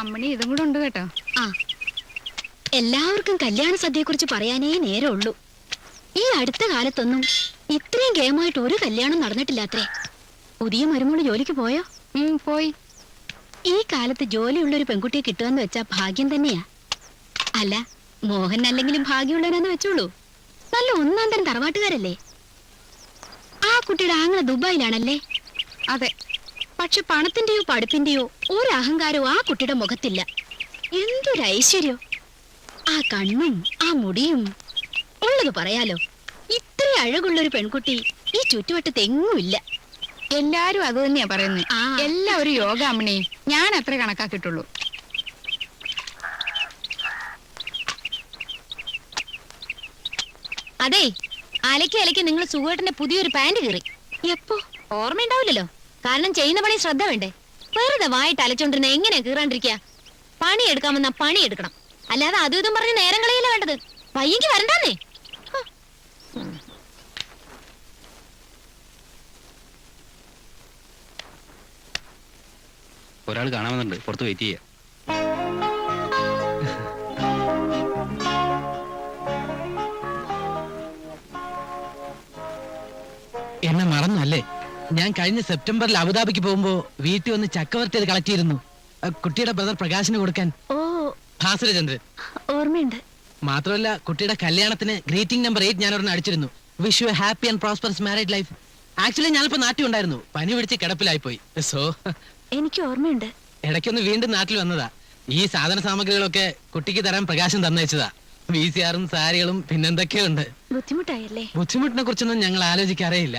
അമ്മണി ഇതും കൂടെ ഉണ്ട് കേട്ടോ. ആ, എല്ലാവർക്കും കല്യാണ സദ്യയെ കുറിച്ച് പറയാനേ നേരമുള്ളൂ. ഈ അടുത്ത കാലത്തൊന്നും ഇത്രയും ഗെയിമായിട്ട് ഒരു കല്യാണം നടന്നിട്ടില്ലാത്രേ. പുതിയ മരുമോള് ജോലിക്ക് പോയോ? പോയി. ഈ കാലത്ത് ജോലിയുള്ളൊരു പെൺകുട്ടിയെ കിട്ടുമെന്ന് വെച്ചാ ഭാഗ്യം തന്നെയാ. അല്ല, മോഹൻ അല്ലെങ്കിലും ഭാഗ്യമുള്ളവനാന്ന് വെച്ചോളൂ. നല്ല ഒന്നാം തരം തറവാട്ടുകാരല്ലേ. ആ കുട്ടിയുടെ ആങ്ങള ദുബായിലാണല്ലേ? അതെ. പക്ഷെ പണത്തിന്റെയോ പഠിപ്പിന്റെയോ ഒരു അഹങ്കാരവും ആ കുട്ടിയുടെ മുഖത്തില്ല. എന്തൊരു ഐശ്വര്യോ! ആ കണ്ണും ആ മുടിയും ഉള്ളത് പറയാലോ. ഇത്ര അഴകുള്ളൊരു പെൺകുട്ടി ഈ ചുറ്റുവട്ടത്ത് എങ്ങുമില്ല. എല്ലാരും അത് തന്നെയാ പറയുന്നത്. എല്ലാവരും യോഗ അമ്മണി. ഞാൻ അത്ര കണക്കാക്കിട്ടുള്ളൂ. അതെ, അലക്കി നിങ്ങൾ സുഖേട്ടന്റെ പുതിയൊരു പാന്റ് കീറി. എപ്പോ? ഓർമ്മയുണ്ടാവില്ലല്ലോ. കാരണം ചെയ്യുന്ന പണി ശ്രദ്ധ വേണ്ടേ. വെറുതെ വായിട്ട് അലച്ചോണ്ടിരുന്ന എങ്ങനെയാ കീറാണ്ടിരിക്കുക? പണി എടുക്കാമെന്നാ പണി എടുക്കണം. അല്ലാതെ അതും ഇതും പറഞ്ഞ് നേരം കളയല്ല വേണ്ടത്. പയ്യെങ്കിൽ വരണ്ടാന്നേ. ഒരാൾ കാണാമെന്നുണ്ട്, പുറത്ത് വെയിറ്റ് ചെയ്യാം. എന്നെ മറന്നല്ലേ? ഞാൻ കഴിഞ്ഞ സെപ്റ്റംബറിൽ അബുദാബിക്ക് പോകുമ്പോ വീട്ടിൽ വന്ന് ചക്കവരട്ടി കളക്ട് ചെയ്തിരുന്നു. കുട്ടിയുടെ ബ്രദർ പ്രകാശിന് കൊടുക്കാൻ. ഓ, ഭാസുരചന്ദ്രൻ. ഓർമ്മയുണ്ട്. മാത്രമല്ല കുട്ടിയുടെ കല്യാണത്തിന് ഗ്രീറ്റിംഗ് നമ്പർ 8 ഞാൻ ഒരെണ്ണം അടിച്ചിരുന്നു. Wish you happy and prosperous married life. Actually ഞാനിപ്പോ നാട്ടിൽ ഉണ്ടായിരുന്നു. പനി പിടിച്ച് കിടപ്പിലായി പോയി. സോ എനിക്ക് ഓർമ്മയുണ്ട്. ഇടയ്ക്കൊന്ന് വീണ്ടും നാട്ടിൽ വന്നതാ. ഈ സാധന സാമഗ്രികളൊക്കെ കുട്ടിക്ക് തരാൻ പ്രകാശം തന്നയച്ചതാ. VCR-ഉം സാരികളും പിന്നെന്തൊക്കെയുണ്ട്. ബുദ്ധിമുട്ടായല്ലേ? ബുദ്ധിമുട്ടിനെ കുറിച്ചൊന്നും ഞങ്ങൾ ആലോചിക്കാറേയില്ല.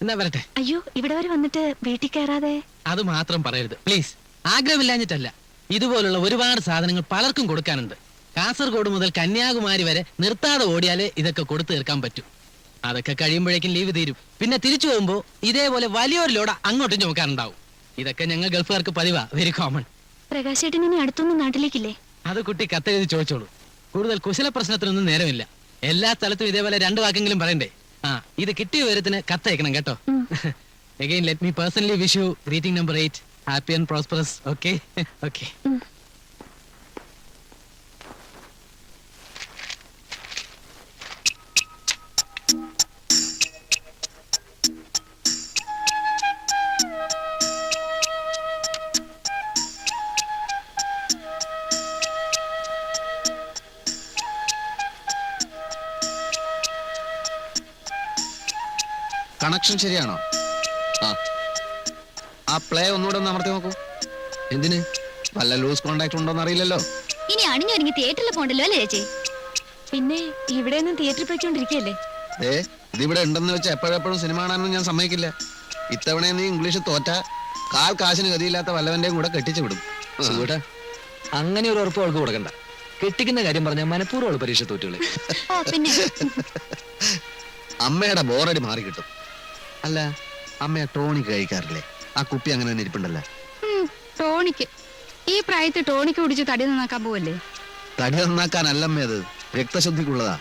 എന്നാ വരട്ടെ. അയ്യോ, ഇവിടെ വരെ വന്നിട്ട് വീട്ടിൽ കയറാതെ. അത് മാത്രം പറയരുത് പ്ലീസ്. ആഗ്രഹമില്ലാഞ്ഞിട്ടല്ല. ഇതുപോലുള്ള ഒരുപാട് സാധനങ്ങൾ പലർക്കും കൊടുക്കാനുണ്ട്. കാസർഗോഡ് മുതൽ കന്യാകുമാരി വരെ നിർത്താതെ ഓടിയാലേ ഇതൊക്കെ കൊടുത്തു തീർക്കാൻ പറ്റും. അതൊക്കെ കഴിയുമ്പോഴേക്കും ലീവ് തീരും. പിന്നെ തിരിച്ചു പോകുമ്പോ ഇതേപോലെ വലിയൊരു ലോഡ് അങ്ങോട്ടും ചുമക്കാനുണ്ടാവും. ഇതൊക്കെ ഞങ്ങൾ ഗൾഫുകാർക്ക് പതിവാ, വെരി കോമൺ. പ്രകാശേട്ടൻ ഇനി അടുത്തൊന്നും നാട്ടിലേക്കില്ലേ? അത് കുട്ടി കത്തെഴുതി ചോദിച്ചോളൂ. കൂടുതൽ കുശല പ്രശ്നത്തിനൊന്നും നേരമില്ല. എല്ലാ സ്ഥലത്തും ഇതേപോലെ 2 വാക്കെങ്കിലും പറയണ്ടേ. ഇത് കിട്ടിയ വിവരത്തിന് കത്തയക്കണം കേട്ടോ. Again, let me personally wish you greeting number 8. Happy and prosperous. Okay? Okay. Connection ശരിയാണോ? ആ പ്ലേ ഒന്നുകൂടെ ഒന്ന് അമർത്തി നോക്കൂ. എന്തിന്? വല്ല ലൂസ് കോണ്ടാക്ട് ഉണ്ടോന്ന് അറിയില്ലല്ലോ. ഇനി അണിഞ്ഞൊരുങ്ങി തിയേറ്ററിൽ പോണ്ടല്ലോ അല്ലേ ചേച്ചി? പിന്നെ ഇവിടെ ഒന്നും തിയേറ്ററിൽ പോയിക്കൊണ്ടിരിക്കല്ലേ? ഇതിവിടെ ഉണ്ടെന്ന് വെച്ചാൽ എപ്പോഴെപ്പോഴും സിനിമ കാണാനൊന്നും ഞാൻ സമ്മതിക്കില്ല. ഇത്തവണ നീ ഇംഗ്ലീഷ് തോറ്റ കാൽ കാശിന് ഗതിയില്ലാത്ത വല്ലവന്റെയും കൂടെ കെട്ടിച്ചു വിടും. അങ്ങനെ ഒരു ഉറപ്പ് അവൾക്ക് കൊടുക്കണ്ട. കെട്ടിക്കുന്ന കാര്യം പറഞ്ഞാൽ മനഃപൂർവ്വം പരീക്ഷ തോറ്റുകളെ. അമ്മയുടെ ബോറടി മാറി കിട്ടും. അല്ല, അമ്മ ടോണിക്ക് കഴിക്കാറില്ലേ? ആ കുപ്പി അങ്ങനെ തന്നെ ഇരിപ്പുണ്ടല്ലോ. ടോണിക്ക് ഈ പ്രായത്തിൽ ടോണിക്ക് കുടിച്ച് തടി നന്നാക്കാൻ പോവല്ലേ? തടി നന്നാക്കാനല്ലമ്മേ, അത് രക്തശുദ്ധിക്കുള്ളതാ.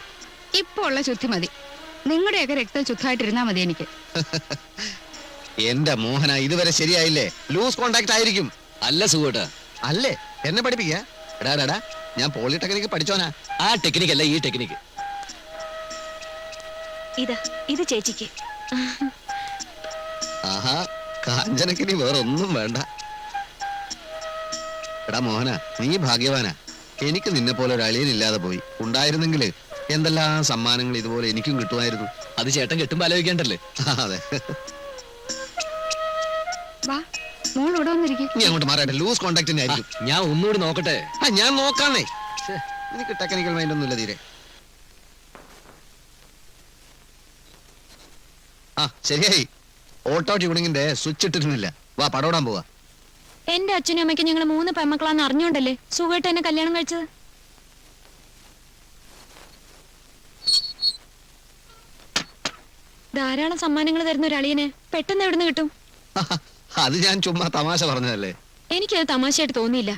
ഇപ്പൊ ഉള്ള ശുദ്ധി മതി. നിങ്ങളുടെയൊക്കെ രക്തം ശുദ്ധമായിട്ടിരുന്നാ മതി എനിക്ക്. എന്റെ മോഹന, ഇതുവരെ ശരിയായില്ലേ? ലൂസ് കോണ്ടാക്ട് ആയിരിക്കും. അല്ല സുഖേട്ടാ. അല്ലേ? എന്നെ പഠിപ്പിക്കാ? എടാ, ഞാൻ പോളിടെക്നിക്ക് പഠിച്ചോനാ. ആ ടെക്നിക്ക് അല്ല, ഈ ടെക്നിക്ക്. ഇത് ചേച്ചിക്ക്. ആഹാ, കാഞ്ചനക്ക് നീ വേറെ ഒന്നും വേണ്ട. എടാ മോഹന, നീ ഭാഗ്യവാനാ. എനിക്ക് നിന്നെ പോലെ ഒരു അളിയനില്ലാതെ പോയി. ഉണ്ടായിരുന്നെങ്കിൽ എന്തെല്ലാം സമ്മാനങ്ങൾ ഇതുപോലെ എനിക്കും കിട്ടുമായിരുന്നു. അത് ചേട്ടൻ കെട്ടുമ്പോ ആലോചിക്കേണ്ടല്ലേ? അതെ. നീ അങ്ങോട്ട് മാറട്ടെ. ലൂസ് കോണ്ടാക്ടിന്റെ ആയിരിക്കും. ഞാൻ ഒന്നുകൂടി നോക്കട്ടെ. ഞാൻ നോക്കാന്നേ. എനിക്ക് ടെക്നിക്കൽ മൈൻഡ് ഒന്നുമില്ല തീരെ. ശരിയായി. ഓട്ടോ ട്യൂണിങ്ങിന്റെ സ്വിച്ച് ഇട്ടിരുന്നില്ല. വാ, പടോടാൻ പോവാ. എന്റെ അച്ഛനും അമ്മയ്ക്ക് ഞങ്ങൾ 3 പെമ്മക്കളാന്ന് അറിഞ്ഞോണ്ടല്ലേ സുഖമായിട്ട് എന്നെ കല്യാണം കഴിച്ചത്. ധാരാളം സമ്മാനങ്ങൾ തരുന്ന ഒരു അളിയനെ പെട്ടെന്ന് എവിടുന്ന് കിട്ടും? അത് ഞാൻ ചുമ്മാ തമാശ പറഞ്ഞതല്ലേ. എനിക്കത് തമാശയായിട്ട് തോന്നിയില്ല.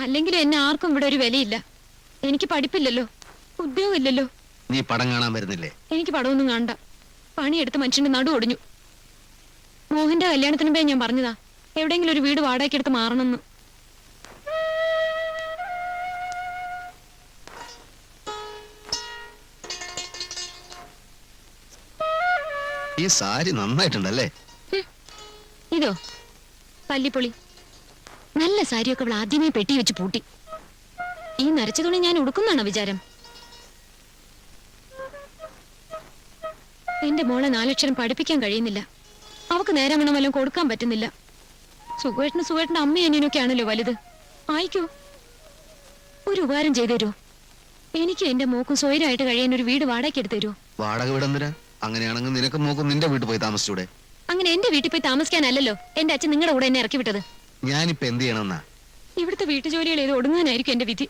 അല്ലെങ്കിൽ എന്നെ ആർക്കും ഇവിടെ ഒരു വിലയില്ല. എനിക്ക് പഠിപ്പില്ലല്ലോ, ഉദ്യോഗമില്ലല്ലോ. നീ പടം കാണാൻ വരുന്നില്ലേ? എനിക്ക് പടമൊന്നും കാണണ്ട. പണിയെടുത്ത് മനുഷ്യന്റെ നടു ഒടിഞ്ഞു. മോഹന്റെ കല്യാണത്തിന് മുമ്പേ ഞാൻ പറഞ്ഞതാ എവിടെയെങ്കിലും ഒരു വീട് വാടകയ്ക്കെടുത്ത് മാറണമെന്ന്. ഈ സാരി നന്നായിട്ടുണ്ടല്ലേ? ഇതോ പല്ലിപ്പൊളി. നല്ല സാരിയൊക്കെ അവൾ ആദ്യമേ പെട്ടി വെച്ച് പൂട്ടി. ഈ നരച്ച തുണി ഞാൻ ഉടുക്കുന്നാണോ വിചാരം? എന്റെ മോളെ 4 അക്ഷരം പഠിപ്പിക്കാൻ കഴിയുന്നില്ല. അവക്ക് നേരം വേണം വല്ലതും കൊടുക്കാൻ പറ്റുന്നില്ല. സുഖേട്ടന്റെ അമ്മയും അനിയനൊക്കെ ആണല്ലോ വലുത്. ആയിക്കോ, ഒരു ഉപകാരം ചെയ്തു തരുമോ? എനിക്ക് എന്റെ മോക്കും സ്വൈരമായിട്ട് കഴിയാൻ ഒരു വീട് വാടകയ്ക്ക് എടുത്തു തരുമോ? വാടക വീടെന്തിനാ? അങ്ങനെയാണെങ്കിൽ നിനക്ക് നോക്കും നിന്റെ വീട്ടിൽ പോയി താമസിച്ചൂടെ? അങ്ങനെ എന്റെ വീട്ടിൽ പോയി താമസിക്കാനല്ലല്ലോ എന്റെ അച്ഛൻ നിങ്ങളുടെ കൂടെ എന്നെ ഇറക്കി വിട്ടത്. ഞാനിപ്പോ എന്ത് ചെയ്യണമെന്നാ? ഇവിടുത്തെ വീട്ടുജോലികൾ ചെയ്ത് ഒടുങ്ങാനായിരിക്കും എന്റെ വിധി.